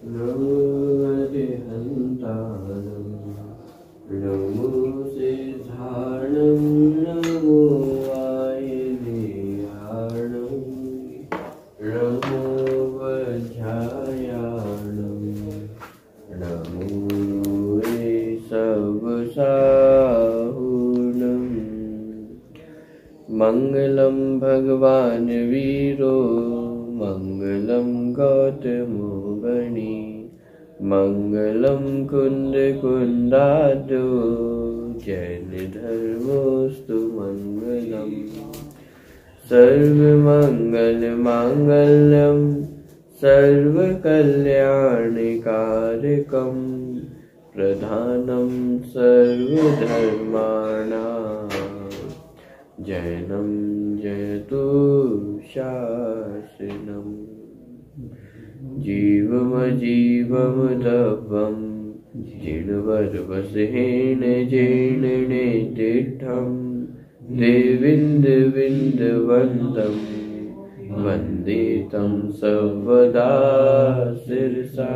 नमो अरिहन्तारं नमो सिद्धार्णं नमो वायुदेहार्णं नमो वज्रायाणं नमो सबसाहुणं मंगलं भगवान् वीरो मंगलं गौतमो गणी मंगलं कुंद कुंदादो जैन धर्मोस्तु मंगलम् सर्वमंगल मांगल्यं सर्वकल्याणकारकं प्रधानं सर्वधर्माणां जैनं जयतु शासनम् जीवमजीवमदभं जीर्णवर्वसहेन जीर्णने तीर्थं देविन्दविन्दवन्दं वन्दे तं सर्वदा शिरसा।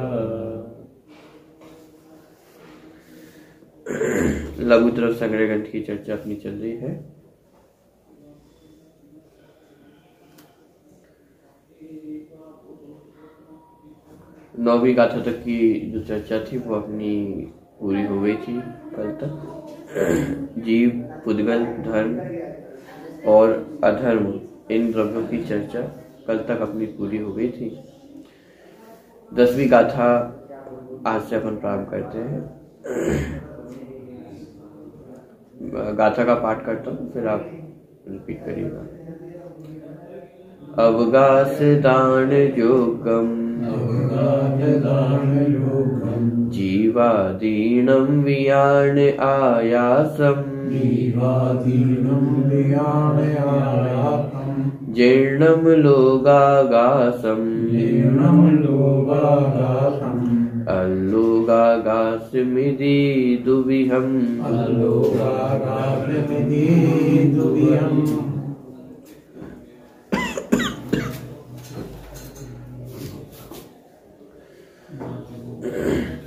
लघु तरफ संग्रह ग्रंथ की चर्चा अपनी चल रही है। नौवीं गाथा तक की जो चर्चा थी वो अपनी पूरी हो गई थी कल तक। जीव, पुद्गल, धर्म और अधर्म इन द्रव्यों की चर्चा कल तक अपनी पूरी हो गई थी। 10वीं गाथा आज से अपन प्रारंभ करते हैं। गाथा का पाठ करता हूँ, फिर आप रिपीट करिएगा। अवगास दान योगम जीवादीनं वियाण आयासम जीर्णं लोगागासम अल्लोगागासमिति दुविहम्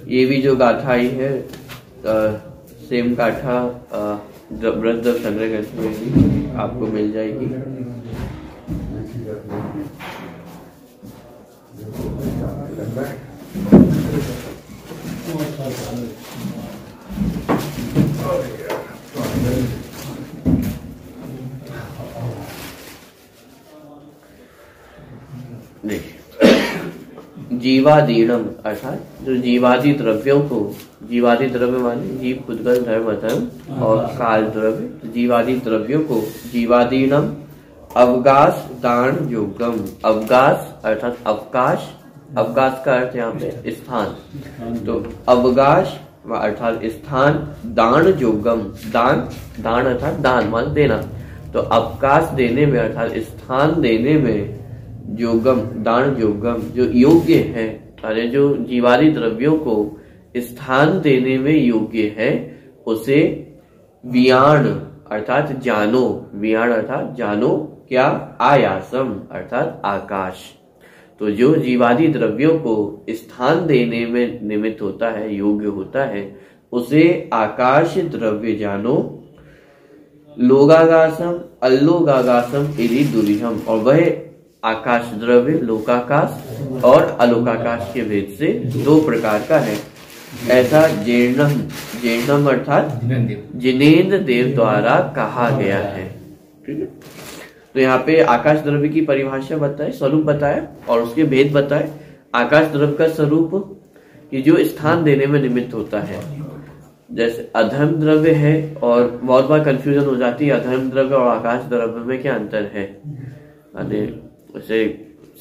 ये भी जो गाथा आई है सेम गाथा ब्रज संग्रह ग्रंथ में भी आपको मिल जाएगी। जीवादीनम अर्थात जो जीवादि द्रव्यों को, जीवादि द्रव्य माने जीव, पुद्गल, धर्म, अधर्म और काल द्रव्य, जीवादि द्रव्यों को जीवादीनम अवगास दान योगम। अवगास अर्थात अवकाश, अवकाश का अर्थ यहाँ पे स्थान, तो अवकाश अर्थात स्थान, दान योगम, दान, दान अर्थात दान मान देना, तो अवकाश देने में अर्थात स्थान देने में योगम, दान योगम जो योग्य है, अरे जो जीवादि द्रव्यों को स्थान देने में योग्य है उसे वियाण अर्थात जानो, वियाण अर्थात जानो क्या, आयासम अर्थात आकाश, तो जो जीवादि द्रव्यों को स्थान देने में निमित्त होता है, योग्य होता है, उसे आकाश द्रव्य जानो। लोगागासम अल्लोगागासम इति दुरिहम, और वह आकाश द्रव्य लोकाकाश और अलोकाकाश के भेद से दो प्रकार का है। ऐसा जीर्णम, जीर्णम अर्थात जिनेन्द्र देव द्वारा कहा गया है। ठीक है, तो यहाँ पे आकाश द्रव्य की परिभाषा बताए, स्वरूप बताया और उसके भेद बताए। आकाश द्रव्य का स्वरूप कि जो स्थान देने में निमित्त होता है, जैसे अधर्म द्रव्य है, और बहुत बार कंफ्यूजन हो जाती है अधर्म द्रव्य और आकाश द्रव्य में क्या अंतर है। वैसे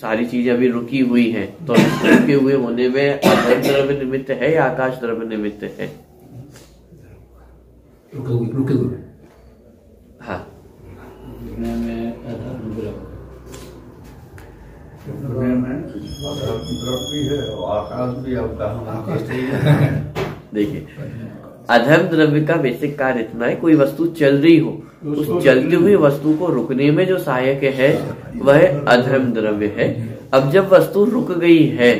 सारी चीजें अभी रुकी हुई हैं, तो रुके हुए होने में अधर्म द्रव्य निमित्त है या आकाश द्रव्य निमित्त है? रुके हुए। हाँ, देखिए अधर्म द्रव्य का बेसिक कार्य इतना है, कोई वस्तु चल रही हो, उस चलती हुई वस्तु को रुकने में जो सहायक है वह अधर्म द्रव्य है। अब जब वस्तु रुक गई है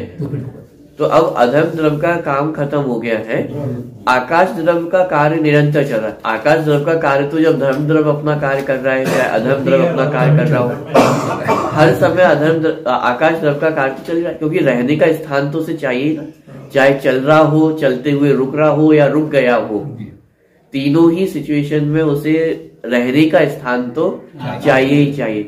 तो अब अधर्म द्रव्य का काम खत्म हो गया है। आकाश द्रव्य का कार्य निरंतर चल रहा है। आकाश द्रव्य का कार्य तो जब धर्म द्रव्य अपना कार्य कर रहा है, चाहे अधर्म द्रव्य अपना कार्य कर रहा हो, हर समय आकाश द्रव्य का कार्य चल रहा है, क्योंकि रहने का स्थान तो उसे चाहिए ना। चाहे चल रहा हो, चलते हुए रुक रहा हो या रुक गया हो, तीनों ही सिचुएशन में उसे रहने का स्थान तो चाहिए ही चाहिए।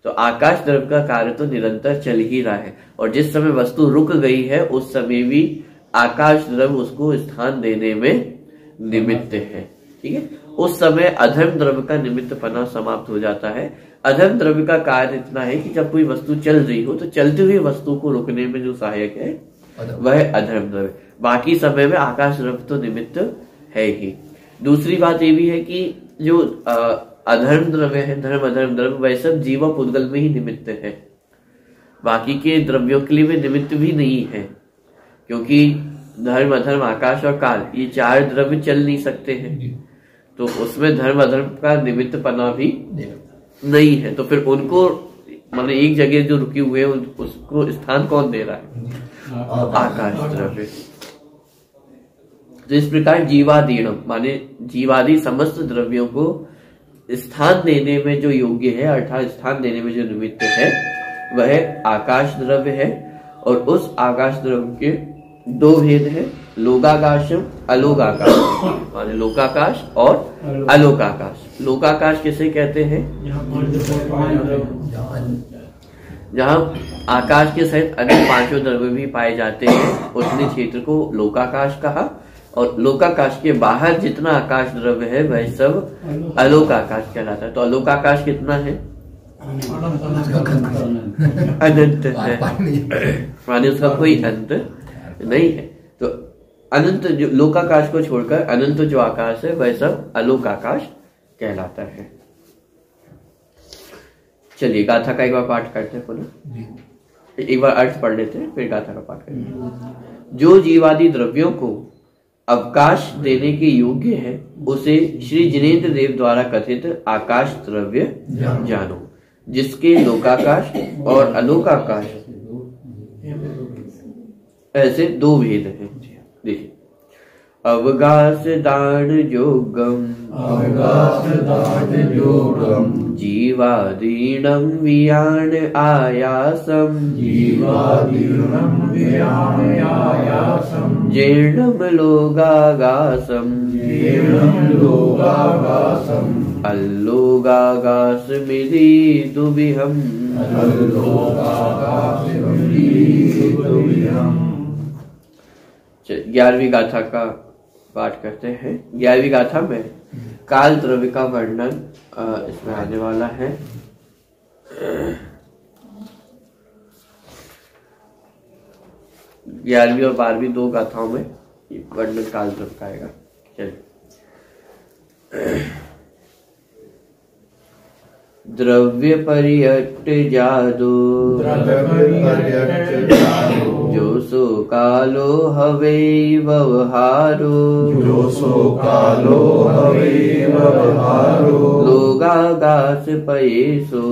तो आकाश द्रव्य का कार्य तो निरंतर चल ही रहा है, और जिस समय वस्तु रुक गई है उस समय भी आकाश द्रव्य उसको स्थान देने में निमित्त है। ठीक है, उस समय अधर्म द्रव्य का निमित्तपना समाप्त हो जाता है। अधर्म द्रव्य का कार्य इतना है कि जब कोई वस्तु चल रही हो तो चलती हुई वस्तु को रुकने में जो सहायक है वह अधर्म द्रव्य। बाकी समय में आकाश द्रव्य तो निमित्त है ही। दूसरी बात ये भी है कि जो अधर्म द्रव्य है, धर्म अधर्म द्रव्य, वह सब जीव और पुद्गल में ही निमित्त है। बाकी के द्रव्यों के लिए वे निमित्त भी नहीं है, क्योंकि धर्म अधर्म आकाश और काल ये चार द्रव्य चल नहीं सकते हैं, तो उसमें धर्म अधर्म का निमित्तपना भी नहीं है। तो फिर उनको माने एक जगह जो रुके हुए हैं उसको स्थान कौन दे रहा है? आकाश द्रव्य। तो इस प्रकार जीवादीणम माने जीवादि समस्त द्रव्यों को स्थान देने में जो योग्य है, अर्थात स्थान देने में जो निमित्त है, वह आकाश द्रव्य है। और उस आकाश द्रव्य के दो भेद है, लोकाकाशम अलोकाकाश, माने लोकाकाश और अलोकाकाश। लोकाकाश किसे कहते हैं? जहाँ आकाश के सहित अन्य पांचों द्रव्य भी पाए जाते हैं, उतने क्षेत्र को लोकाकाश कहा। और लोकाकाश के बाहर जितना आकाश द्रव्य है वह सब अलोकाकाश कहलाता है। तो अलोकाकाश कितना है? अनंत है, माने उसका कोई अंत नहीं है। तो अनंत जो लोकाकाश को छोड़कर अनंत जो आकाश है वह सब अलोकाकाश कहलाता है। चलिए गाथा का एक बार पाठ करते हैं पुनः। एक बार अर्थ पढ़ लेते हैं, फिर गाथा का पाठ करेंगे। जो जीवादि द्रव्यों को अवकाश देने के योग्य है उसे श्री जिनेन्द्र देव द्वारा कथित आकाश द्रव्य जानो, जिसके लोकाकाश और अलोकाकाश ऐसे दो भेद हैं। देखिए, अवगास दान योगम जीवादीनम वियान आयासम जीर्णम लोगागासम अल्लोगागास मिली दुबिहम। 11वीं गाथा का पाठ करते हैं। 11वीं गाथा में काल द्रव्य का वर्णन इसमें आने वाला है। 11वीं और 12वीं दो गाथाओं में वर्णन काल द्रव्य का आएगा। चलिए, द्रव्य पर्यट जादो जो सो कालो हवे व्यवहारो लोगागास पयेसो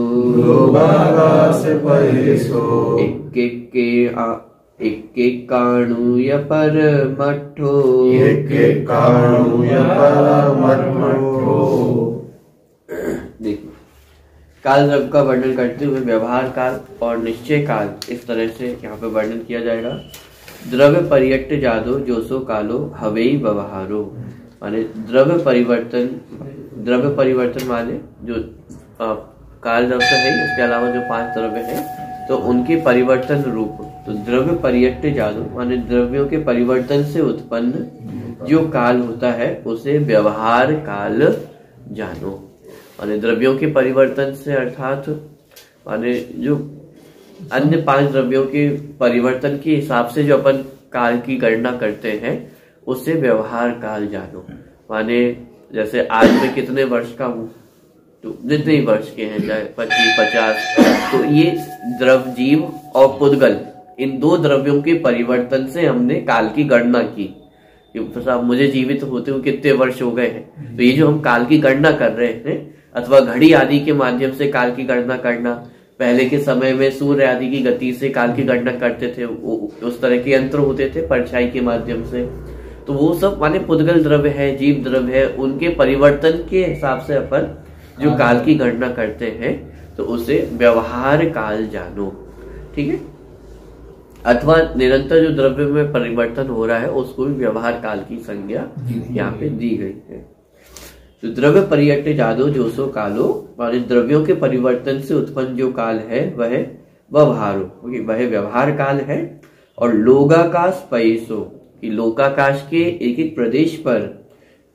एक काणुय पर मठो देखिए, काल द्रव्य का वर्णन करते हुए व्यवहार काल और निश्चय काल इस तरह से यहाँ पे वर्णन किया जाएगा। द्रव्य परियट्ट जादो जोसो कालो हवेई व्यवहारो, माने द्रव्य परिवर्तन माने जो काल द्रव्य है, इसके अलावा जो 5 द्रव्य हैं तो उनके परिवर्तन रूप। तो द्रव्य परियट्ट जादो माने द्रव्यों के परिवर्तन से उत्पन्न जो काल होता है उसे व्यवहार काल जानो। माने द्रव्यों के परिवर्तन से अर्थात माने जो अन्य 5 द्रव्यों के परिवर्तन के हिसाब से जो अपन काल की गणना करते हैं उसे व्यवहार काल जानो। माने जैसे आज मैं कितने वर्ष का हूँ, तो जितने वर्ष के हैं, चाहे 25 50, तो ये द्रव्य जीव और पुद्गल इन 2 द्रव्यों के परिवर्तन से हमने काल की गणना की। साहब मुझे जीवित होते हुए कितने वर्ष हो गए हैं, तो ये जो हम काल की गणना कर रहे हैं अथवा घड़ी आदि के माध्यम से काल की गणना करना, पहले के समय में सूर्य आदि की गति से काल की गणना करते थे, उस तरह के यंत्र होते थे परछाई के माध्यम से। तो वो सब माने पुद्गल द्रव्य है, जीव द्रव्य है, उनके परिवर्तन के हिसाब से अपन जो काल की गणना करते हैं तो उसे व्यवहार काल जानो। ठीक है, अथवा निरंतर जो द्रव्य में परिवर्तन हो रहा है उसको भी व्यवहार काल की संज्ञा यहाँ पे दी गई है। तो द्रव्य पर्यट्य जादो जोसो कालो, माने द्रव्यों के परिवर्तन से उत्पन्न जो काल है वह व्यवहारो, वह व्यवहार काल है। और लोकाकाश पैसो, कि लोकाकाश के एक एक प्रदेश पर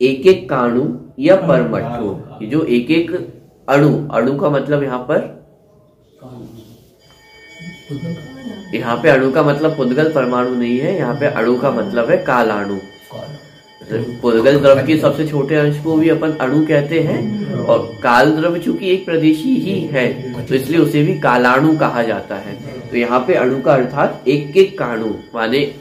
एक एक काणु या परमट्ठो, जो एक एक अणु, अणु का मतलब यहाँ पे अणु का मतलब पुद्गल परमाणु नहीं है, यहाँ पे अणु का मतलब है कालाणु। पुद्गल द्रव्य के सबसे छोटे अंश को भी अपन अणु कहते हैं, और काल द्रव्य चूंकि एक प्रदेशी ही है तो इसलिए उसे भी कालाणु कहा जाता है। तो यहाँ पे अणु का अर्थात एक एक काणु, माने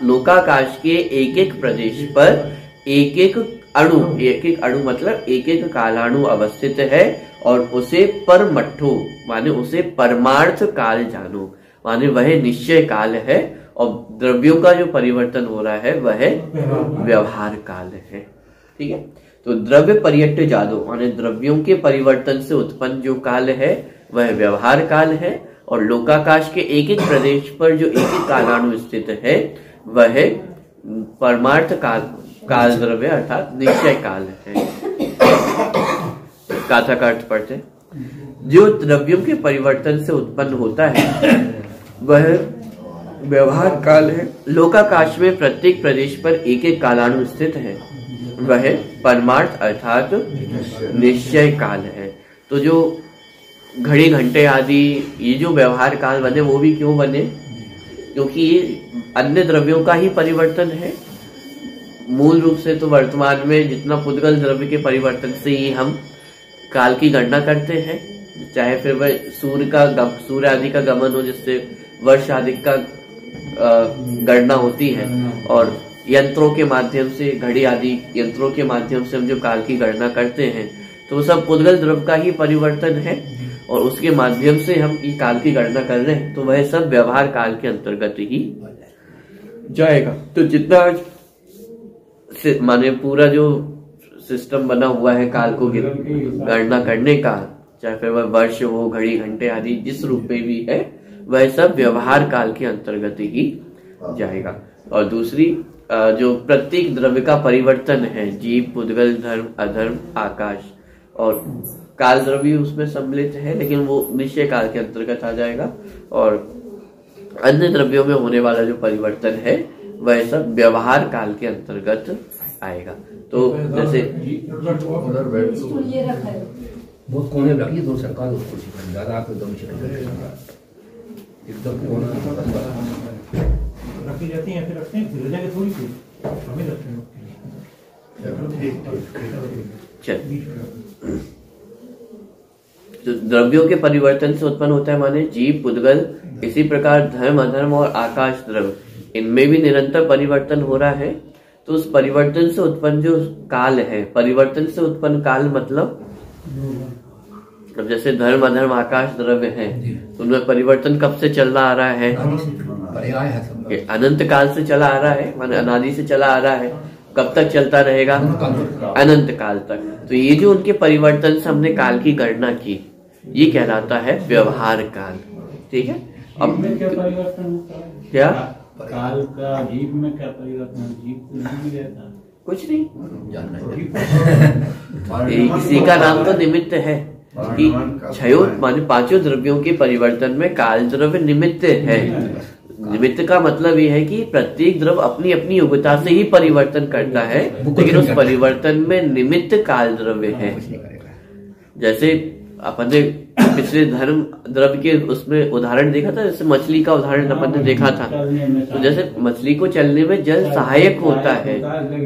लोकाकाश के एक एक प्रदेश पर एक एक अणु, एक एक अणु मतलब एक एक कालाणु अवस्थित है, और उसे परमट्ठो माने उसे परमार्थ काल जानो, माने वह निश्चय काल है। और द्रव्यों का जो परिवर्तन हो रहा है वह व्यवहार काल है। ठीक है, तो द्रव्य पर्यट्य जादो माने द्रव्यों के परिवर्तन से उत्पन्न जो काल है वह व्यवहार काल है। और लोकाकाश के एक एक प्रदेश पर जो एक एक कालाणु स्थित है वह परमार्थ काल द्रव्य अर्थात निश्चय काल है। गाथा का अर्थ पढ़ते, जो द्रव्यों के परिवर्तन से उत्पन्न होता है वह व्यवहार काल है। लोकाकाश में प्रत्येक प्रदेश पर एक एक कालाणु स्थित है, वह परमार्थ अर्थात निश्चय काल है। तो जो घड़ी घंटे आदि ये जो व्यवहार काल बने वो भी क्यों बने, क्योंकि ये अन्य द्रव्यों का ही परिवर्तन है। मूल रूप से तो वर्तमान में जितना पुद्गल द्रव्य के परिवर्तन से ही हम काल की गणना करते हैं, चाहे फिर वह सूर्य आदि का गमन हो जिससे वर्ष आदि का गणना होती है, और यंत्रों के माध्यम से, घड़ी आदि यंत्रों के माध्यम से हम जो काल की गणना करते हैं तो वो सब पुद्गल द्रव्य का ही परिवर्तन है, और उसके माध्यम से हम ये काल की गणना कर रहे हैं, तो वह सब व्यवहार काल के अंतर्गत ही जाएगा। तो जितना माने पूरा जो सिस्टम बना हुआ है काल को गणना करने का, चाहे फिर वह वर्ष हो, घड़ी घंटे आदि जिस रूप में भी है, वह सब व्यवहार काल के अंतर्गत ही जाएगा। और दूसरी जो प्रत्येक द्रव्य का परिवर्तन है, जीव, पुद्गल, धर्म, अधर्म, आकाश, और काल द्रव्य उसमें सम्मिलित है लेकिन वो निश्चय काल के अंतर्गत आ जाएगा। और अन्य द्रव्यों में होने वाला जो परिवर्तन है वह सब व्यवहार काल के अंतर्गत आएगा। तो जैसे बहुत कोने में लगी, दो सरकार उसको ज्यादा आप एकदम रखी जाती है, फिर रखते हैं, फिर जाके थोड़ी सी हमें रखते हैं। तो द्रव्यों के परिवर्तन से उत्पन्न होता है माने जीव, पुद्गल, इसी प्रकार धर्म, अधर्म और आकाश द्रव्य, इनमें भी निरंतर परिवर्तन हो रहा है। तो उस परिवर्तन से उत्पन्न जो काल है, परिवर्तन से उत्पन्न काल मतलब अब जैसे धर्म, अधर्म, आकाश द्रव्य है, तो उनमें परिवर्तन कब से चलना आ रहा है? अनंत काल से चला आ रहा है, माने अनादि से चला आ रहा है। कब तक चलता रहेगा? अनंत काल तक। तो ये जो उनके परिवर्तन से हमने काल की गणना की, ये कहलाता है व्यवहार काल। ठीक है, अब क्या परिवर्तन होता है? क्या काल का जीव में क्या परिवर्तन? जीव तो नहीं रहता, कुछ नहीं, इसी का नाम तो निमित्त है कि छयो माने पांचों द्रव्यों के परिवर्तन में काल द्रव्य निमित्त है। निमित्त का मतलब ये है कि प्रत्येक द्रव्य अपनी अपनी योग्यता से ही परिवर्तन करता है, लेकिन उस परिवर्तन में निमित्त काल द्रव्य है। जैसे अपन ने पिछले धर्म द्रव्य के उसमें उदाहरण देखा था, जैसे मछली का उदाहरण अपन ने देखा था। तो जैसे मछली को चलने में जल सहायक होता है,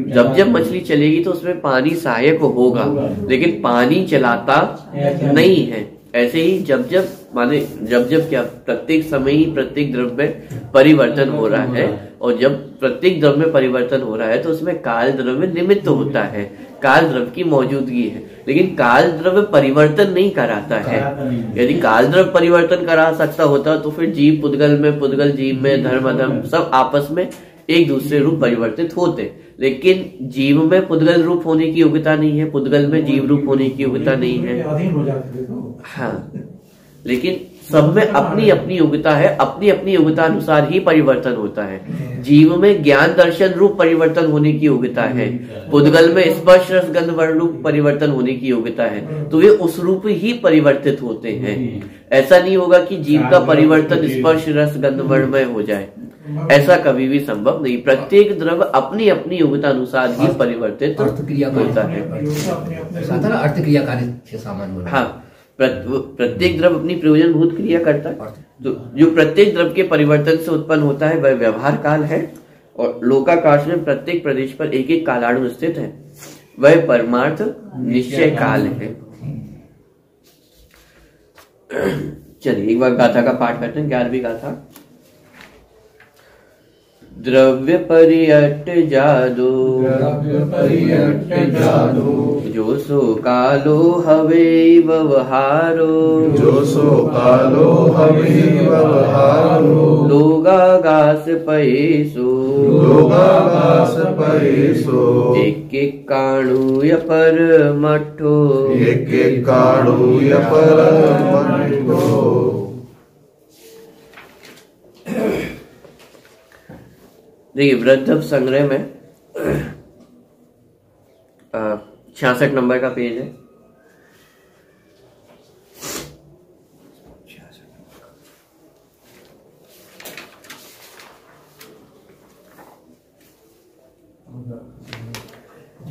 जब जब मछली चलेगी तो उसमें पानी सहायक होगा, लेकिन पानी चलाता नहीं है। ऐसे ही जब जब माने जब जब क्या प्रत्येक समय ही प्रत्येक द्रव्य में परिवर्तन हो रहा है, और जब प्रत्येक द्रव्य में परिवर्तन हो रहा है तो उसमें काल द्रव्य निमित्त होता है, काल द्रव्य की मौजूदगी है, लेकिन काल द्रव्य परिवर्तन नहीं कराता है। यदि काल द्रव्य परिवर्तन करा सकता होता तो फिर जीव पुद्गल में, पुद्गल जीव में, धर्म अधर्म सब आपस में एक दूसरे रूप परिवर्तित होते, लेकिन जीव में पुद्गल रूप होने की योग्यता नहीं है, पुद्गल में जीव रूप होने की योग्यता नहीं है। हाँ, लेकिन सब में अपनी अपनी योग्यता है, अपनी अपनी योग्यता अनुसार ही परिवर्तन होता है। जीव में ज्ञान दर्शन रूप परिवर्तन होने की योग्यता है, पुद्गल में स्पर्श रस गंध वर्ण रूप परिवर्तन होने की योग्यता है, तो वे उस रूप ही परिवर्तित होते हैं। ऐसा नहीं होगा कि जीव का परिवर्तन स्पर्श रस गंध वर्णमय हो जाए, ऐसा कभी भी संभव नहीं। प्रत्येक द्रव्य अपनी अपनी योग्यता अनुसार ही परिवर्तित होता है। अर्थ क्रिया कार्य से सामान्य। हाँ, प्रत्येक द्रव्य अपनी प्रयोजनभूत क्रिया करता है। तो जो प्रत्येक द्रव्य के परिवर्तन से उत्पन्न होता है वह व्यवहार काल है, और लोकाकाश में प्रत्येक प्रदेश पर एक एक कालाणु स्थित है, वह परमार्थ निश्चय काल है। चलिए एक बार गाथा का पाठ करते हैं, 11वीं गाथा। द्रव्य परियट जादो, जो सो कालो हवे व्यवहारो, जो सो कालो हवे व्यवहारो, लोगागास पयेसो, लोगागास पयेसो, एक एक काणुय पर मठो, एक एक काणुय पर मठो। देखिए वृद्धव संग्रह में 66 नंबर का पेज है।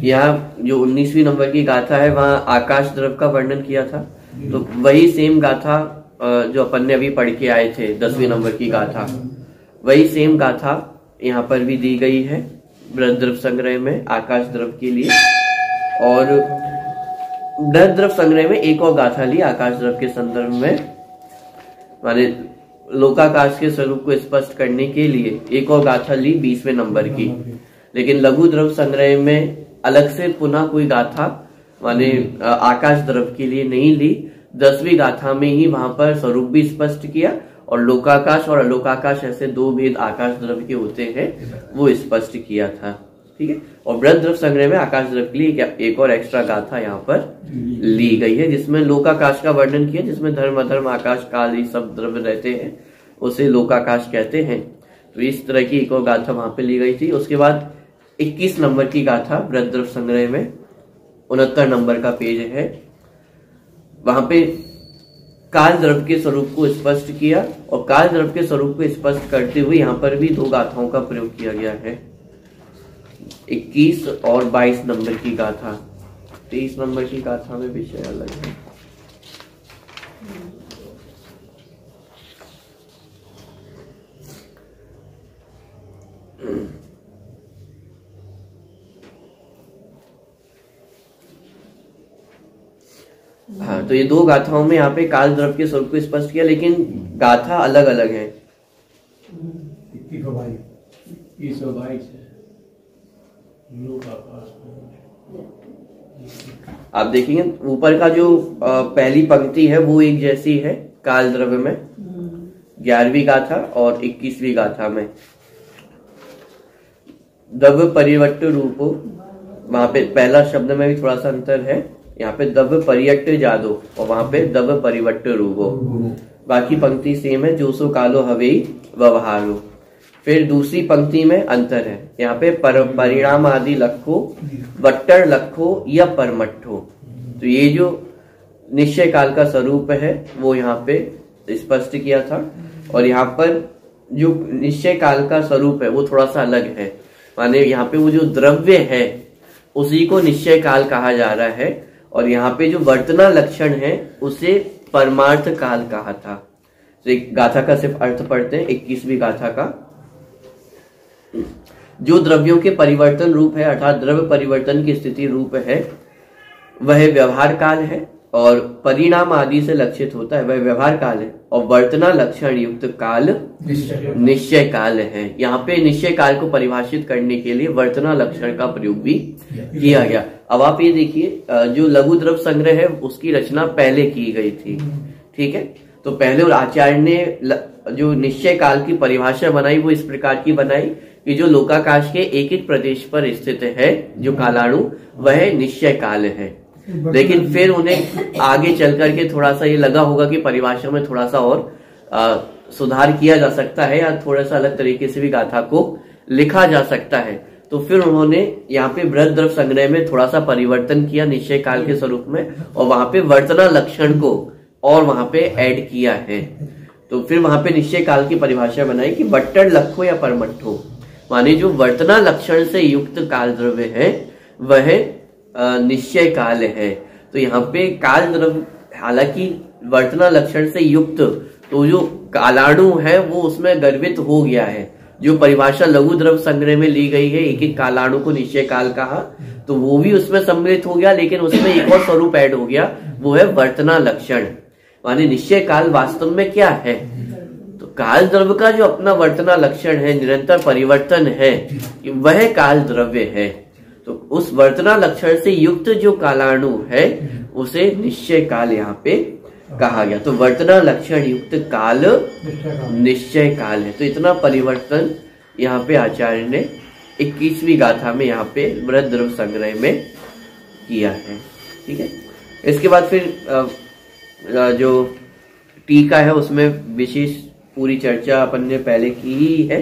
यहाँ जो 19वीं नंबर की गाथा है वहां आकाश द्रव्य का वर्णन किया था, तो वही सेम गाथा जो अपन ने अभी पढ़ के आए थे 10वीं नंबर की गाथा, वही सेम गाथा यहाँ पर भी दी गई है बृहद द्रव्य संग्रह में आकाश द्रव्य के लिए। और बृहद द्रव्य संग्रह में एक और गाथा ली आकाश द्रव्य के संदर्भ में, माने लोकाकाश के स्वरूप को स्पष्ट करने के लिए एक और गाथा ली 20वें नंबर की। लेकिन लघु द्रव्य संग्रह में अलग से पुनः कोई गाथा माने आकाश द्रव्य के लिए नहीं ली, 10वीं गाथा में ही वहां पर स्वरूप भी स्पष्ट किया, और लोकाकाश और अलोकाकाश ऐसे दो भेद आकाश द्रव्य के होते हैं वो स्पष्ट किया था। ठीक है, और बृहद द्रव्य संग्रह में आकाश द्रव्य के लिए एक और एक्स्ट्रा गाथा यहाँ पर ली गई है, जिसमें लोकाकाश का वर्णन किया, जिसमें धर्म अधर्म आकाश काल ये सब द्रव्य रहते हैं, उसे लोकाकाश कहते हैं। तो इस तरह की एक और गाथा वहां पे ली गई थी। उसके बाद 21 नंबर की गाथा बृहद द्रव्य संग्रह में 69 नंबर का पेज है, वहां पे काल द्रव्य के स्वरूप को स्पष्ट किया, और काल द्रव्य के स्वरूप को स्पष्ट करते हुए यहाँ पर भी दो गाथाओं का प्रयोग किया गया है, 21 और 22 नंबर की गाथा। 23 नंबर की गाथा में विषय अलग है। हाँ, तो ये दो गाथाओं में यहाँ पे काल द्रव्य के स्वरूप को स्पष्ट किया, लेकिन गाथा अलग अलग है। 2122 आप देखेंगे ऊपर का जो पहली पंक्ति है वो एक जैसी है काल द्रव्य में 11वीं गाथा और 21वीं गाथा में। द्रव्य परिवर्त रूपो, वहां पे पहला शब्द में भी थोड़ा सा अंतर है, यहाँ पे द्रव्य परियक्त जादो और वहां पे द्रव्य परिवर्त रूपो। बाकी पंक्ति सेम है, जो सो कालो हवे व्यवहारो। फिर दूसरी पंक्ति में अंतर है, यहाँ पे परिणाम आदि लखो, बट्टर लखो या परमट्ठो। तो ये जो निश्चय काल का स्वरूप है वो यहाँ पे स्पष्ट किया था, और यहाँ पर जो निश्चय काल का स्वरूप है वो थोड़ा सा अलग है। माने यहाँ पे वो जो द्रव्य है उसी को निश्चय काल कहा जा रहा है, और यहाँ पे जो वर्तना लक्षण है उसे परमार्थ काल कहा था। तो एक गाथा का सिर्फ अर्थ पढ़ते हैं, 21वीं गाथा का। जो द्रव्यों के परिवर्तन रूप है अर्थात द्रव्य परिवर्तन की स्थिति रूप है वह व्यवहार काल है, और परिणाम आदि से लक्षित होता है वह व्यवहार काल है, और वर्तना लक्षण युक्त काल निश्चय काल है। यहाँ पे निश्चय काल को परिभाषित करने के लिए वर्तना लक्षण का प्रयोग भी किया गया। अब आप ये देखिए, जो लघु द्रव्य संग्रह है उसकी रचना पहले की गई थी, ठीक है। तो पहले आचार्य ने जो निश्चय काल की परिभाषा बनाई वो इस प्रकार की बनाई कि जो लोकाकाश के एक एक प्रदेश पर स्थित है जो कालाणु, वह निश्चय काल है। लेकिन फिर उन्हें आगे चल करके थोड़ा सा ये लगा होगा कि परिभाषा में थोड़ा सा और सुधार किया जा सकता है, या थोड़ा सा अलग तरीके से भी गाथा को लिखा जा सकता है। तो फिर उन्होंने यहाँ पे बृहद द्रव्य संग्रह में थोड़ा सा परिवर्तन किया निश्चय काल के स्वरूप में, और वहां पे वर्तना लक्षण को और वहां पे ऐड किया है। तो फिर वहां पे निश्चय काल की परिभाषा बनाई कि बट्टड़ लखो या परमट्ठो, माने जो वर्तना लक्षण से युक्त काल द्रव्य है वह निश्चय काल है। तो यहाँ पे काल द्रव्य हालांकि वर्तना लक्षण से युक्त, तो जो कालाणु है वो उसमें गर्भित हो गया है। जो परिभाषा लघु द्रव्य संग्रह में ली गई है, एक एक कालाणु को निश्चय काल कहा, तो वो भी उसमें सम्मिलित हो गया, लेकिन उसमें एक और स्वरूप ऐड हो गया, वो है वर्तना लक्षण। माने निश्चय काल वास्तव में क्या है, तो काल द्रव्य का जो अपना वर्तना लक्षण है, निरंतर परिवर्तन है, वह काल द्रव्य है। तो उस वर्तना लक्षण से युक्त जो कालाणु है उसे निश्चय काल यहाँ पे कहा गया। तो वर्तना लक्षण युक्त काल निश्चय काल है। तो इतना परिवर्तन यहाँ पे आचार्य ने 21वीं गाथा में यहाँ पे बृहद द्रव्य संग्रह में किया है, ठीक है। इसके बाद फिर जो टीका है उसमें विशेष पूरी चर्चा अपन ने पहले की ही है,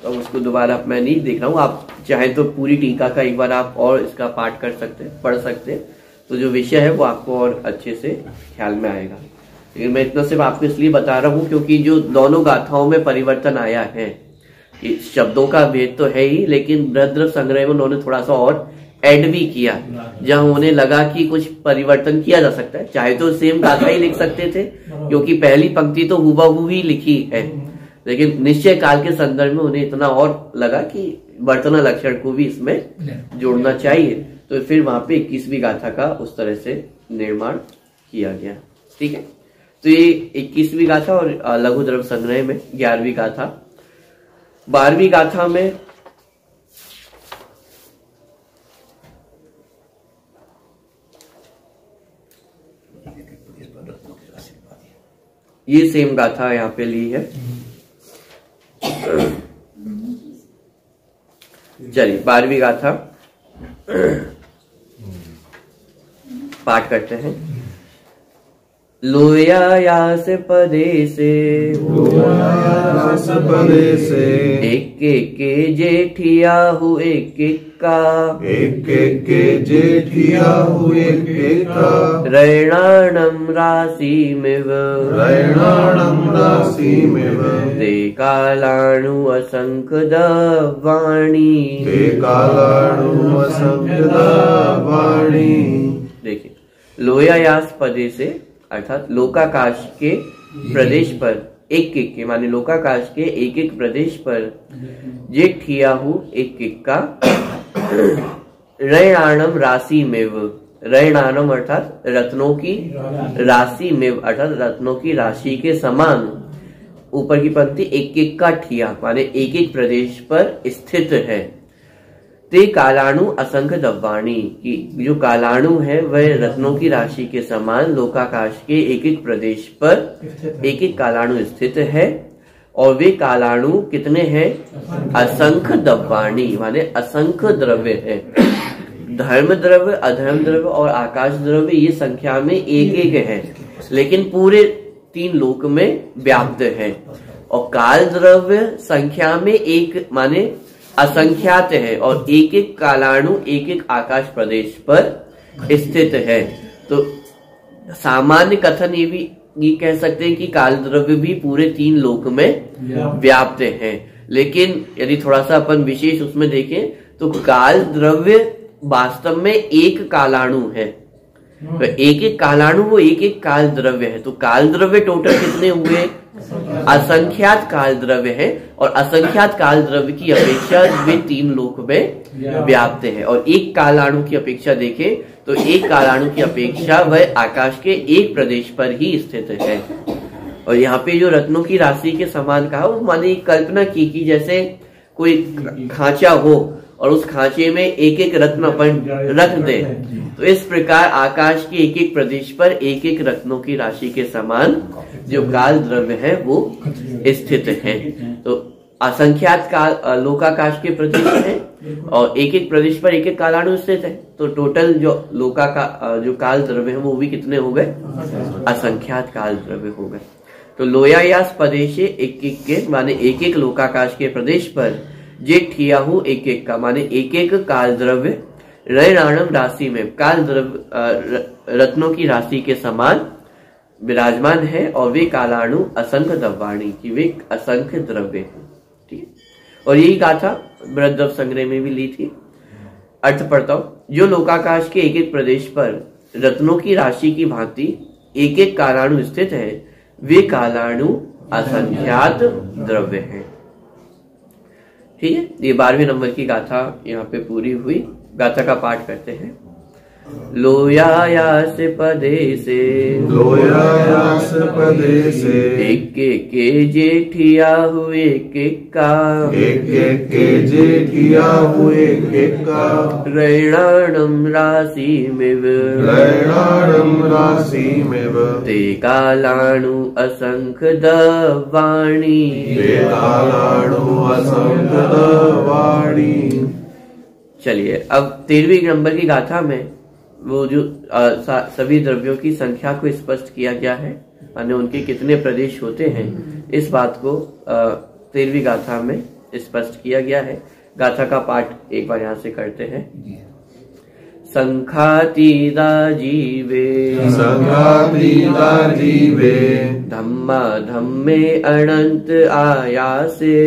तो उसको दोबारा मैं नहीं देख रहा हूँ। आप चाहे तो पूरी टीका का एक बार आप और इसका पाठ कर सकते हैं, पढ़ सकते हैं, तो जो विषय है वो आपको और अच्छे से ख्याल में आएगा। लेकिन मैं इतना सिर्फ आपको इसलिए बता रहा हूँ क्योंकि जो दोनों गाथाओं में परिवर्तन आया है, कि शब्दों का भेद तो है ही, लेकिन बृहद द्रव्य संग्रह में उन्होंने थोड़ा सा और ऐड भी किया, जहां उन्हें लगा कि कुछ परिवर्तन किया जा सकता है। चाहे तो सेम गाथा ही लिख सकते थे, क्योंकि पहली पंक्ति तो हुबहू ही लिखी है, लेकिन निश्चय काल के संदर्भ में उन्हें इतना और लगा कि वर्तना लक्षण को भी इसमें जोड़ना चाहिए। तो फिर वहां पे 21वीं गाथा का उस तरह से निर्माण किया गया, ठीक है। तो ये 21वीं गाथा और लघु द्रव्य संग्रह में 11वीं गाथा। 12वीं गाथा में ये सेम गाथा यहाँ पे ली है। चलिए 12वीं गाथा पाठ करते हैं। लोयायास पदे से एक के जेठिया हु एक का रैणाणम राशिमिव ते कालाणु असंख्य दवाणी। देखिए, लोयायास पदे से अर्थात लोकाकाश के प्रदेश पर एक के माने लोकाकाश के एक एक प्रदेश पर जेठियाहु एक का रैणाणम राशि में, रैणाणम अर्थात रत्नों की राशि में, अर्थात रत्नों की राशि के समान। ऊपर की पंक्ति एक का ठिया माने एक एक प्रदेश पर स्थित है। ते कालाणु असंख्य दव्वाणी, की जो कालाणु है वह रत्नों की राशि के समान लोकाकाश के एक एक प्रदेश पर एक एक कालाणु स्थित है। और वे कालाणु कितने हैं? असंख्य दव्वाणी माने असंख्य द्रव्य है। धर्म द्रव्य, अधर्म द्रव्य और आकाश द्रव्य ये संख्या में एक एक है, लेकिन पूरे 3 लोक में व्याप्त है। और काल द्रव्य संख्या में एक माने असंख्यात है, और एक एक कालाणु एक एक आकाश प्रदेश पर स्थित है। तो सामान्य कथन ये कह सकते हैं कि काल द्रव्य भी पूरे 3 लोक में व्याप्त है। लेकिन यदि थोड़ा सा अपन विशेष उसमें देखें तो काल द्रव्य वास्तव में एक कालाणु है, तो एक एक कालाणु वो एक एक काल द्रव्य है। तो काल द्रव्य टोटल कितने हुए? असंख्यात काल द्रव्य है, और असंख्यात काल द्रव्य की अपेक्षा वे 3 लोक में व्याप्त है। और एक कालाणु की अपेक्षा देखें तो एक कालाणु की अपेक्षा वह आकाश के एक प्रदेश पर ही स्थित है। और यहाँ पे जो रत्नों की राशि के समान कहा, वो माने कल्पना की कि जैसे कोई खांचा हो और उस खांचे में एक एक रत्न अपन रख दे, तो इस प्रकार आकाश के एक एक प्रदेश पर एक एक रत्नों की राशि के समान जो काल द्रव्य है वो स्थित है। तो असंख्यात काल लोकाकाश के प्रदेश है और एक एक प्रदेश पर एक एक कालाणु स्थित है। तो टोटल जो जो काल द्रव्य है वो भी कितने हो गए? असंख्यात काल द्रव्य हो गए। तो लोयायास प्रदेशे एक एक के माने एक एक लोकाकाश के प्रदेश पर जे ठियाहू एक एक का माने एक एक काल द्रव्य रैणाणम राशि में काल द्रव्य रत्नों की राशि के समान विराजमान है और वे कालाणु असंख्य द्रव्याणि की वे असंख्य द्रव्य हैं। ठीक है, और यही गाथा बृहद्रव्य संग्रह में भी ली थी। अर्थ पढ़ता हूं। जो लोकाकाश के एक एक प्रदेश पर रत्नों की राशि की भांति एक एक कालाणु स्थित है, वे कालाणु असंख्यात द्रव्य हैं। ठीक है, ये 12वें नंबर की गाथा यहाँ पे पूरी हुई। गाथा का पाठ करते हैं। लोयायास पदे से एक एक के जेठिया हुए का रैणाणम राशि में ते कालाणु असंख्य द्रव्याणि। चलिए, अब 13वीं नंबर की गाथा में वो जो सभी द्रव्यों की संख्या को स्पष्ट किया गया है, माने उनके कितने प्रदेश होते हैं, इस बात को 13वीं गाथा में स्पष्ट किया गया है। गाथा का पाठ एक बार यहाँ से करते हैं। संखातीदा जीवे धम्मा धम्मे अनंत आयासे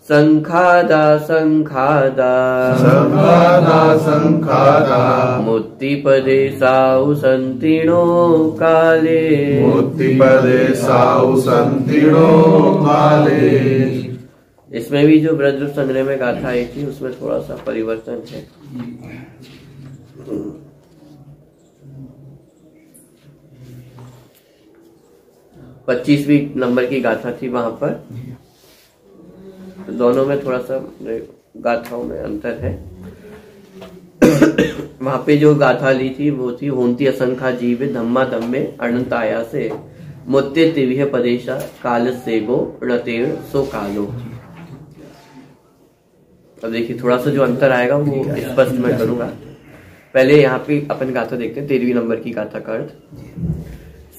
संखादा मुक्तिपदे साउ संतीर्णो काले। इसमें भी जो बृहद्रव्य संग्रह में गाथा आई थी उसमें थोड़ा सा परिवर्तन है। 25वीं नंबर की गाथा थी वहां पर, तो दोनों में थोड़ा सा गाथाओं में अंतर है। वहां पे जो गाथा ली थी वो थी होंती असंख्या जीव धम्मा धम्मे अनंत आयासे मुत्ते तिविह पदेशा काल सेगो णतेर सो कालो। अब देखिए थोड़ा सा जो अंतर आएगा वो स्पष्ट मैं करूंगा। पहले यहाँ पे अपन गाथा देखते हैं 13वीं नंबर की गाथा का अर्थ।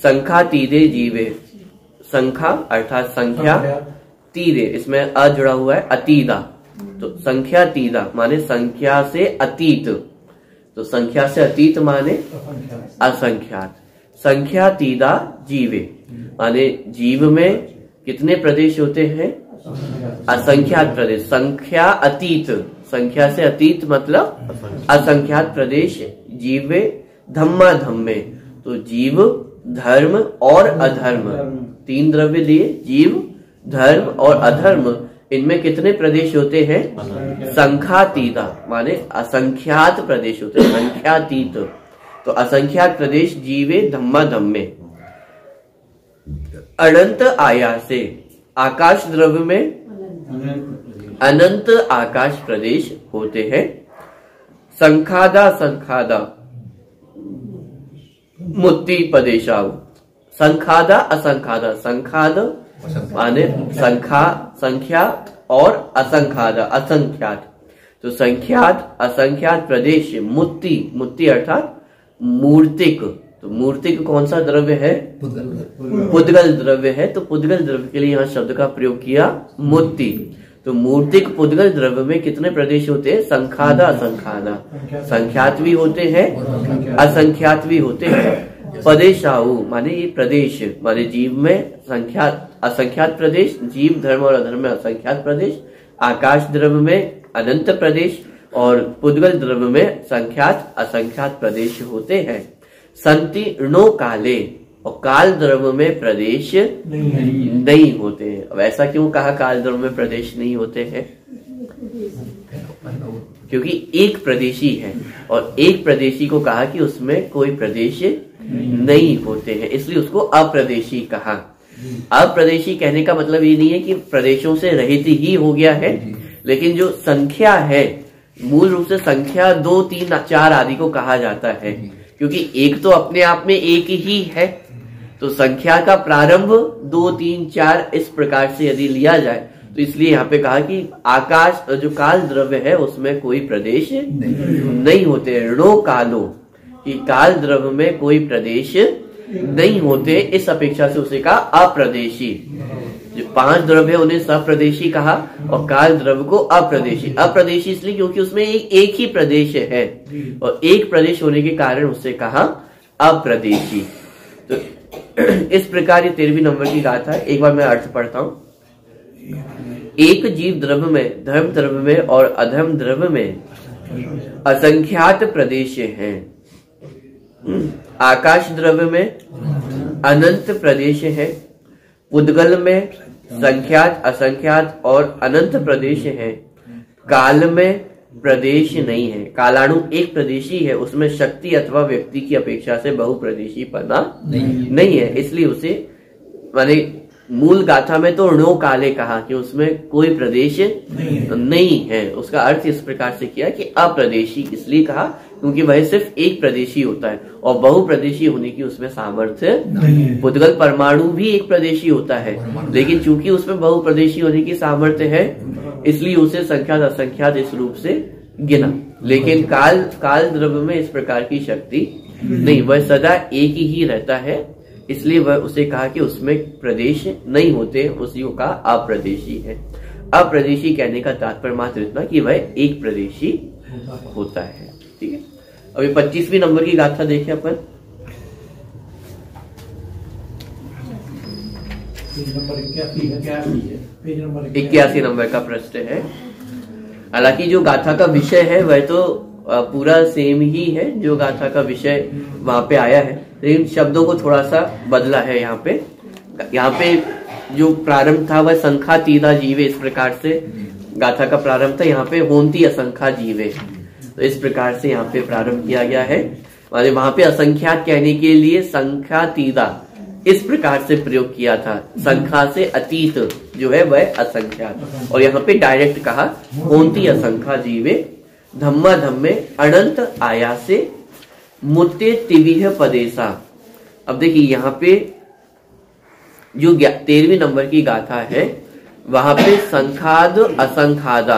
संख्या तीदे जीवे, संख्या अर्थात संख्या, तीदे इसमें अ जुड़ा हुआ है, अतीदा, तो संख्या तीदा माने संख्या से अतीत, तो संख्या से अतीत माने असंख्यात। संख्या तीदा जीवे माने जीव में कितने प्रदेश होते हैं? असंख्यात प्रदेश। संख्या अतीत, संख्या से अतीत मतलब असंख्यात प्रदेश जीवे धम्मा धम्मे, तो जीव धर्म और अधर्म, तीन द्रव्य दिए, जीव धर्म और अधर्म, इनमें कितने प्रदेश होते हैं? संख्यातीता माने असंख्यात प्रदेश होते हैं, संख्यातीत, तो असंख्यात प्रदेश जीवे धम्मा धम्मे। अनंत आयासे, आकाश द्रव्य में अनंत आकाश प्रदेश होते हैं। संखादा संखादा मुक्ति प्रदेशाव, संखादा असंखादा, संखाद माने संख्या और असंखादा असंख्यात, तो संख्यात असंख्यात प्रदेश मुक्ति अर्थात मूर्तिक, तो मूर्तिक कौन सा द्रव्य है? पुद्गल द्रव्य है, तो पुद्गल द्रव्य के लिए यहाँ शब्द का प्रयोग किया मुक्ति। तो मूर्तिक पुद्गल द्रव्य में कितने प्रदेश होते हैं? संखादा असंखादा, संख्यात भी होते हैं असंख्यात भी होते हैं। पदेशाऊ माने ये प्रदेश, माने जीव में संख्यात असंख्यात प्रदेश, जीव धर्म और अधर्म में असंख्यात प्रदेश, आकाश द्रव्य में अनंत प्रदेश और पुद्गल द्रव्य में संख्यात असंख्यात प्रदेश होते हैं। संतीर्णो काले, और काल द्रव्य में प्रदेश नहीं होते हैं। अब ऐसा क्यों कहा काल द्रव्य में प्रदेश नहीं होते हैं? क्योंकि एक प्रदेशी है और एक प्रदेशी को कहा कि उसमें कोई प्रदेश नहीं होते हैं, इसलिए उसको अप्रदेशी कहा। अप्रदेशी कहने का मतलब ये नहीं है कि प्रदेशों से रहित ही हो गया है, लेकिन जो संख्या है मूल रूप से संख्या 2, 3, 4 आदि को कहा जाता है, क्योंकि एक तो अपने आप में एक ही है, तो संख्या का प्रारंभ 2, 3, 4 इस प्रकार से यदि लिया जाए तो इसलिए यहाँ पे कहा कि आकाश जो काल द्रव्य है उसमें कोई प्रदेश नहीं होते। ऋणो कालो, कि काल द्रव्य में कोई प्रदेश नहीं होते, इस अपेक्षा से उसे कहा अप्रदेशी। जो 5 द्रव्य है उन्हें सप्रदेशी कहा और काल द्रव्य को अप्रदेशी। अप्रदेशी इसलिए क्योंकि उसमें एक ही प्रदेश है और एक प्रदेश होने के कारण उसे कहा अप्रदेशी। तो इस प्रकार ये 13वीं नंबर की गाथा है। एक बार मैं अर्थ पढ़ता हूं। एक जीव द्रव्य में, धर्म द्रव्य में और अधर्म द्रव्य में असंख्यात प्रदेश हैं। आकाश द्रव्य में अनंत प्रदेश है, पुद्गल में संख्यात, असंख्यात और अनंत प्रदेश है, काल में प्रदेश नहीं है। कालाणु एक प्रदेशी है, उसमें शक्ति अथवा व्यक्ति की अपेक्षा से बहुप्रदेशी पना नहीं है, इसलिए उसे माने मूल गाथा में तो ऋणो काले कहा कि उसमें कोई प्रदेश नहीं है। उसका अर्थ इस प्रकार से किया कि अप्रदेशी इसलिए कहा क्योंकि वह सिर्फ एक प्रदेशी होता है और बहुप्रदेशी होने की उसमें सामर्थ्य पुद्गल परमाणु भी एक प्रदेशी होता है, लेकिन चूंकि उसमें बहुप्रदेशी होने की सामर्थ्य है इसलिए उसे संख्यात असंख्यात इस रूप से गिना। लेकिन काल द्रव्य में इस प्रकार की शक्ति नहीं, वह सदा एक ही रहता है, इसलिए वह उसे कहा कि उसमें प्रदेश नहीं होते, उसी को कहा अप्रदेशी है। अप्रदेशी कहने का तात्पर्य मात्र इतना कि वह एक प्रदेशी होता है। ठीक है, अभी 25वीं नंबर की गाथा देखें अपन। पेज नंबर 81 नंबर का प्रश्न है। हालांकि जो गाथा का विषय है वह तो पूरा सेम ही है जो गाथा का विषय वहां पे आया है, लेकिन शब्दों को थोड़ा सा बदला है। यहाँ पे जो प्रारंभ था वह संख्या तीदा जीवे, इस प्रकार से गाथा का प्रारंभ था। यहाँ पे होंती असंख्या जीवे, तो इस प्रकार से यहाँ पे प्रारंभ किया गया है। माने वहां पे असंख्यात कहने के लिए संख्या तीदा इस प्रकार से प्रयोग किया था, संख्या से अतीत जो है वह असंख्यात, और यहाँ पे डायरेक्ट कहा होंती असंख्या जीवे धम्मा धम्मे अनंत आयासे मुत्ते तिविह पदेशा। अब देखिए यहाँ पे जो 13वीं नंबर की गाथा है वहां पे संख्याद असंख्यादा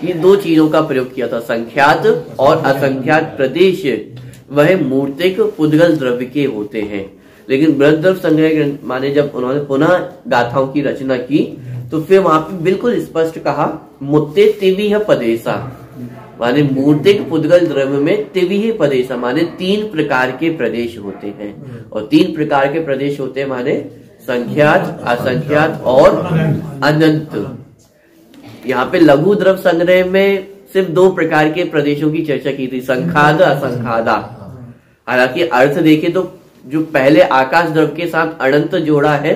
ये 2 चीजों का प्रयोग किया था। संख्यात और असंख्यात प्रदेश वह मूर्तिक पुद्गल द्रव्य के होते हैं, लेकिन बृहद द्रव्य संग्रह माने जब उन्होंने पुनः गाथाओं की रचना की तो फिर वहां पे बिल्कुल स्पष्ट कहा मुत्ते तिविह पदेशा, माने मूर्तिक पुद्गल द्रव्य में तिविह पदेशा माने 3 प्रकार के प्रदेश होते हैं, और 3 प्रकार के प्रदेश होते हैं माने संख्यात, असंख्यात और अनंत। यहाँ पे लघु द्रव्य संग्रह में सिर्फ 2 प्रकार के प्रदेशों की चर्चा की थी, संखाद असंखादा। हालांकि अर्थ देखे तो जो पहले आकाश द्रव्य के साथ अनंत जोड़ा है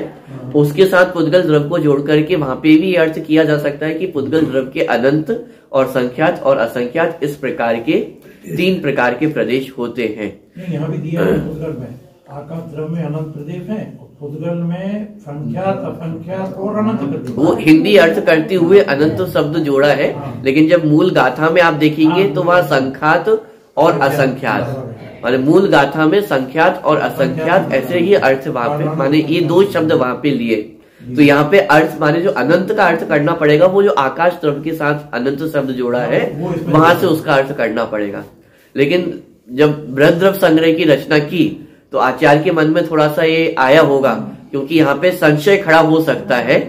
उसके साथ पुद्गल द्रव्य को जोड़ करके वहां पे भी अर्थ किया जा सकता है कि पुद्गल द्रव्य के अनंत और संख्यात और असंख्यात इस प्रकार के 3 प्रकार के प्रदेश होते हैं। यहाँ भी दिया है पुद्गल में आकाश द्रव्य में अनंत प्रदेश है, पुद्गल में संख्यात असंख्यात और अनंत प्रदेश। वो हिंदी अर्थ करते हुए अनंत शब्द जोड़ा है, लेकिन जब मूल गाथा में आप देखेंगे तो वहाँ संख्यात और असंख्यात माने मूल गाथा में संख्यात और असंख्यात ऐसे ही अर्थ वहां पे माने ये 2 शब्द वहां पे लिए। तो यहाँ पे अर्थ माने जो अनंत का अर्थ करना पड़ेगा वो जो आकाश द्रव्य के साथ अनंत शब्द जोड़ा है वहां से उसका अर्थ करना पड़ेगा। लेकिन जब बृहद द्रव्य संग्रह की रचना की तो आचार्य के मन में थोड़ा सा ये आया होगा, क्योंकि यहाँ पे संशय खड़ा हो सकता है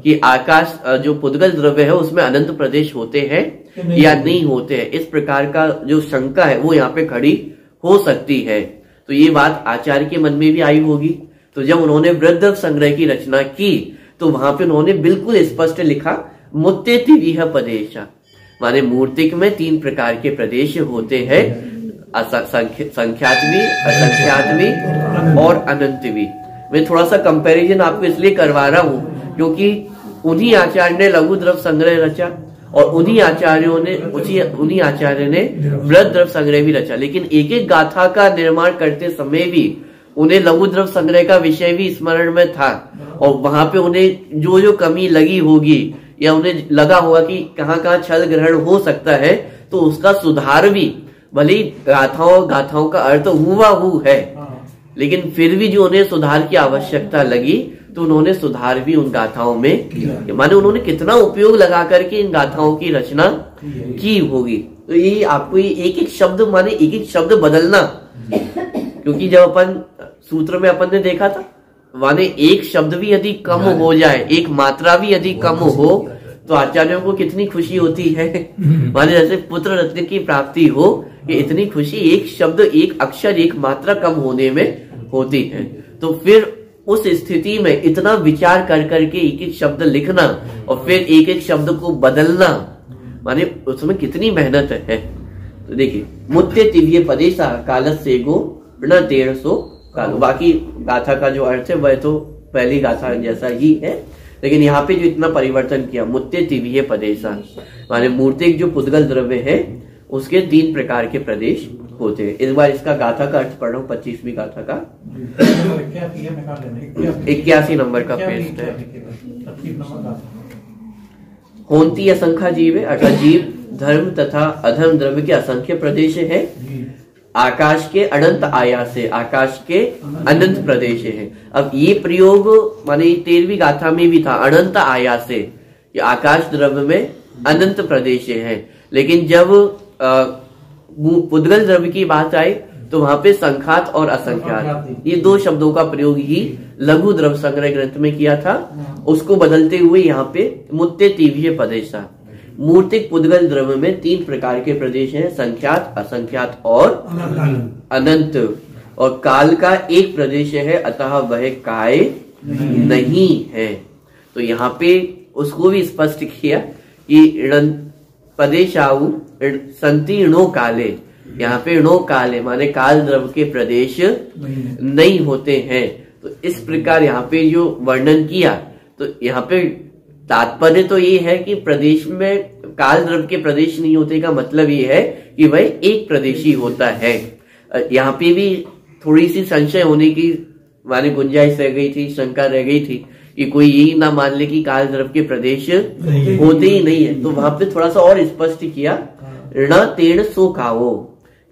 कि आकाश जो पुद्गल द्रव्य है उसमें अनंत प्रदेश होते हैं या नहीं होते हैं। इस प्रकार का जो शंका है वो यहाँ पे खड़ी हो सकती है, तो ये बात आचार्य के मन में भी आई होगी। तो जब उन्होंने बृहद द्रव्य संग्रह की रचना की तो वहां पे उन्होंने बिल्कुल स्पष्ट लिखा मुत्ते तिविह पदेशा माने मूर्तिक में 3 प्रकार के प्रदेश होते हैं, संख्यात भी, असंख्यात भी और अनंत भी। मैं थोड़ा सा कंपैरिजन आपको इसलिए करवा रहा हूं क्योंकि उन्हीं आचार्य ने लघु द्रव्य संग्रह रचा और उन्हीं आचार्यों ने बृहद द्रव्य संग्रह भी रचा। लेकिन एक एक गाथा का निर्माण करते समय भी उन्हें लघु द्रव्य संग्रह का विषय भी स्मरण में था, और वहां पे उन्हें जो जो कमी लगी होगी या उन्हें लगा होगा कि कहाँ कहाँ छल ग्रहण हो सकता है, तो उसका सुधार भी, भले ही गाथाओं का अर्थ हुआ है, लेकिन फिर भी जो उन्हें सुधार की आवश्यकता लगी तो उन्होंने सुधार भी उन गाथाओं में किया। माने उन्होंने कितना उपयोग लगा करके इन गाथाओं की रचना की होगी। तो ये आपको ये एक एक शब्द, माने एक एक शब्द बदलना, क्योंकि जब अपन सूत्र में अपन ने देखा था, माने एक शब्द भी यदि कम हो जाए, एक मात्रा भी यदि कम हो, तो आचार्यों को कितनी खुशी होती है। माने जैसे पुत्र रत्न की प्राप्ति हो, कि इतनी खुशी एक शब्द, एक अक्षर, एक मात्रा कम होने में होती है। तो फिर उस स्थिति में इतना विचार कर करके एक एक शब्द लिखना और फिर एक एक शब्द को बदलना, माने उसमें कितनी मेहनत है। तो देखिए, मुत्ते तिव्य पदेशा कालस्य गो न 150 कालो। बाकी गाथा का जो अर्थ है वह तो पहली गाथा जैसा ही है, लेकिन यहाँ पे जो इतना परिवर्तन किया, मुत्ते तिव्य पदेशा, माने मूर्तिक जो पुद्गल द्रव्य है उसके 3 प्रकार के प्रदेश होते हैं। इस बार इसका गाथा का अर्थ पढ़ रहा हूँ, 25वीं गाथा का 81 नंबर का पेज है। होंती असंख्या जीव है, अर्थात जीव धर्म तथा अधर्म द्रव्य के असंख्य प्रदेश है। आकाश के अनंत आयास से, आकाश के अनंत प्रदेश है। अब ये प्रयोग माने 13वीं गाथा में भी था, अनंत आयास से, आकाश द्रव्य में अनंत प्रदेश है। लेकिन जब पुद्गल द्रव्य की बात आई तो वहां पे संख्यात और असंख्यात, ये 2 शब्दों का प्रयोग ही लघु द्रव्य संग्रह ग्रंथ में किया था। उसको बदलते हुए यहाँ पे मुत्ते तिव्य पदेशा, मूर्तिक पुद्गल द्रव्य में 3 प्रकार के प्रदेश हैं, संख्यात, असंख्यात और अनंत। और काल का एक प्रदेश है, अतः वह काय नहीं है। तो यहाँ पे उसको भी स्पष्ट किया कि पदेशाऊ संति णो काले, यहाँ पे णो काले माने काल द्रव्य के प्रदेश नहीं होते हैं। तो इस प्रकार यहाँ पे जो वर्णन किया, तो यहाँ पे तात्पर्य तो ये है कि प्रदेश में काल द्रव्य के प्रदेश नहीं होते का मतलब ये है कि वह एक प्रदेशी होता है। यहाँ पे भी थोड़ी सी संशय होने की माने गुंजाइश रह गई थी, शंका रह गई थी कि कोई यही ना मान ले कि काल द्रव्य के प्रदेश होते ही नहीं है। तो वहां पे थोड़ा सा और स्पष्ट किया, ण 150 कावो,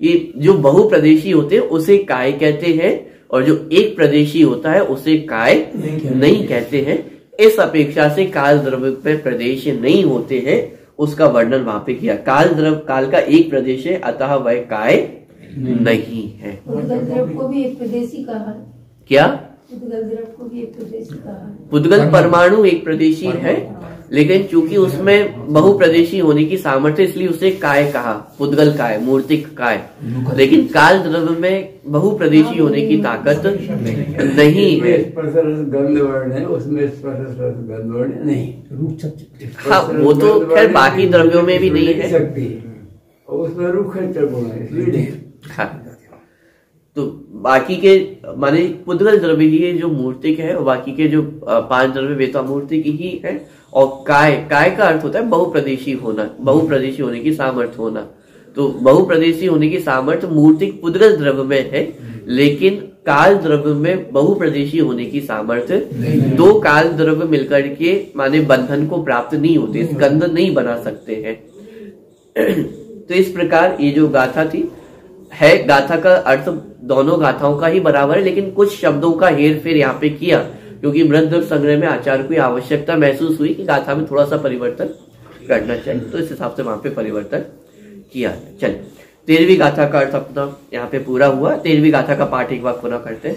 ये जो बहुप्रदेशी होते हैं उसे काय कहते हैं, और जो एक प्रदेशी होता है उसे काय नहीं कहते हैं। इस अपेक्षा से काल द्रव्य पे प्रदेश नहीं होते हैं, उसका वर्णन वहां पे किया। काल का एक प्रदेश है, अतः वह काय नहीं है। पुद्गल द्रव्य को भी एक प्रदेशी कहा, क्या पुद्गल द्रव्य को भी एक प्रदेशी कहा। पुद्गल परमाणु एक प्रदेशी है, लेकिन चूंकि उसमें बहुप्रदेशी होने की सामर्थ्य, इसलिए उसे काय कहा, पुद्गल काय, मूर्तिक काय। लेकिन काल द्रव्य में बहुप्रदेशी होने की ताकत नहीं है। गंधवर्ण है, उसमें गंधवर्ण नहीं। हाँ, वो तो खैर बाकी द्रव्यों में भी नहीं है, उसमें रुख है, इसलिए हाँ। तो बाकी के माने पुद्गल द्रव्य ही जो मूर्तिक है, और बाकी के जो 5 द्रव्य वे तो मूर्तिक ही है। और काय का अर्थ होता है बहुप्रदेशी होना, बहुप्रदेशी होने की सामर्थ्य होना। तो बहुप्रदेशी होने की सामर्थ्य मूर्तिक पुद्गल द्रव्य में है, लेकिन काल द्रव्य में बहुप्रदेशी होने की सामर्थ्य 2 काल द्रव्य मिलकर के माने बंधन को प्राप्त नहीं होते, स्कंद नहीं बना सकते हैं। तो इस प्रकार ये जो गाथा थी है, गाथा का अर्थ दोनों गाथाओं का ही बराबर है, लेकिन कुछ शब्दों का हेर फेर यहाँ पे किया, क्योंकि बृहद द्रव्य संग्रह में आचार्य को आवश्यकता महसूस हुई कि गाथा में थोड़ा सा परिवर्तन करना चाहिए, तो इस हिसाब से वहां पे परिवर्तन किया। चलिए, 13वीं गाथा का अर्थ अपना यहाँ पे पूरा हुआ। 13वीं गाथा का पाठ एक बार पुनः करते हैं।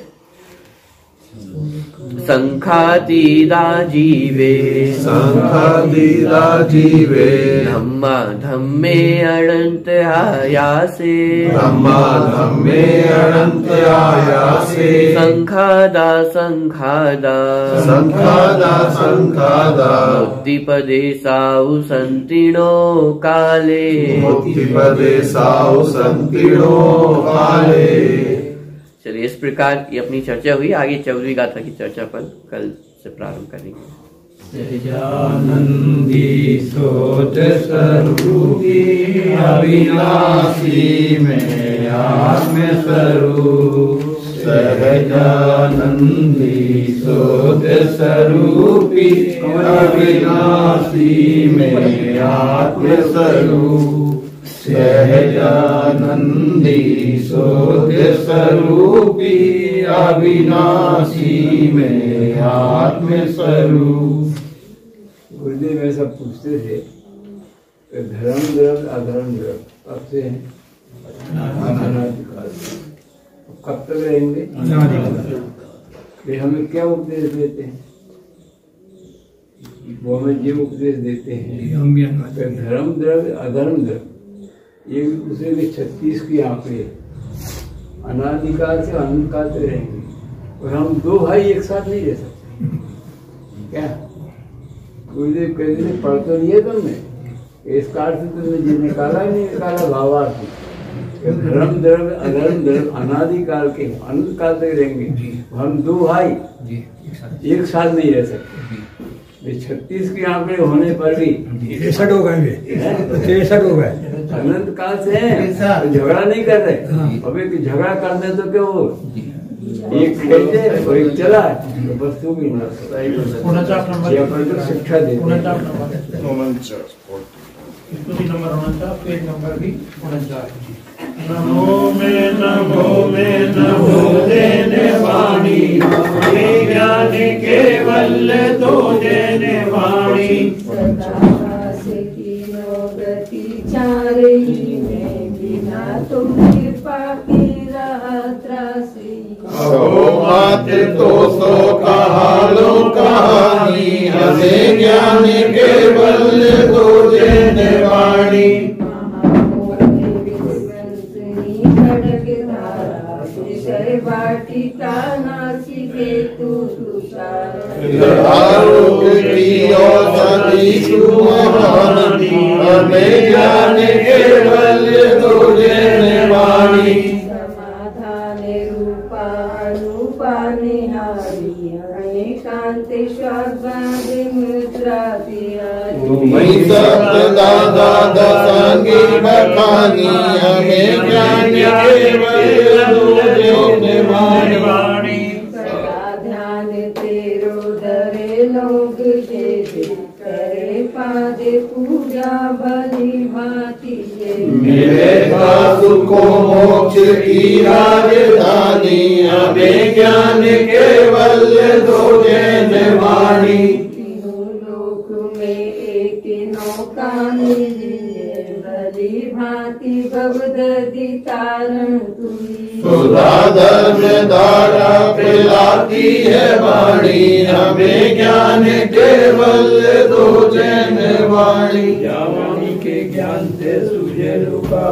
संखातीदा जीवे, संखातीदा जीवे, धम्मा धम्मे अनंत आयासे, धम्मा धम्मे अनंत आयासे, संखादा संखादा, संखादा संखादा, मुक्तिपदे साउ संतीर्णो काले, मुक्तिपदे साउ संतीर्णो काले। चलिए, इस प्रकार ये अपनी चर्चा हुई। आगे 14वीं गाथा की चर्चा पर कल से प्रारंभ करेंगे। सहजानंदी सोच स्वरूपी अविनाशी में आत्म स्वरूप सहजानंदी सोच स्वरूपी अविनाशी में आत्म स्वरूप सहजानंदी सोच स्वरूपी अविनाशी में आत्म स्वरूप। गुरुदेव ऐसा पूछते थे कि धर्म द्रव्य अधर्म द्रव्य कब से हैं? अनादिकाल से। कब तक रहेंगे? वे हमें क्या उपदेश देते हैं? वो हमें ये उपदेश देते हैं कि धर्म द्रव्य अधर्म द्रव्य एक दूसरे के 36 की आंकड़े अनादिकाल से अनंतकाल तक रहेंगे और हम दो भाई एक साथ नहीं रह सकते। क्या गुरुदेव कहते थे पढ़ तो लिया तुमने, इस कार से तुमने ये निकाला ही नहीं निकाला भावार्थ। धर्म द्रव्य अधर्म द्रव्य अनादिकाल के अनंतकाल तक रहेंगे, हम दो भाई एक साथ नहीं रह सकते। 36 के आंकड़े होने पर भी 63 हो गए, 63 हो गए। अनंत काल से हैं, झगड़ा नहीं कर रहे। अब एक झगड़ा करने तो क्या हो, एक खेलते और एक चला तो बस तू भी ना शिक्षा दे। पेज नंबर भी 49। नमो में नमो देने वाणी ज्ञान केवल दो देने वाणी गति चारही में बिना तुम कृपा की त्रासी बात तो सो कहालो कहानी हमें ज्ञान केवल दो देने वाणी वाटिका नासी के तू हमें ज्ञान केवल दो देने वाणी समाधान रूपा अनुपा निहारी कांत मुद्रा तुम्हें सप्तदा दशांगी बखानी हमें ज्ञान केवल दो देने वाणी सदा ध्यान तेरो धरे लोग जे करे पादे पूजा भली भांति मेरे सासु को मोक्ष की राजधानी हमें ज्ञान केवल दो देने वाणी तीनों लोक में एक नौका मिलिए भली भांति भवदधि तारण तुई सुधा धर्म धारा पिलाती है वाणी हमें ज्ञान केवल दो देने वाणी वाणी के ज्ञान से सूझे रूपा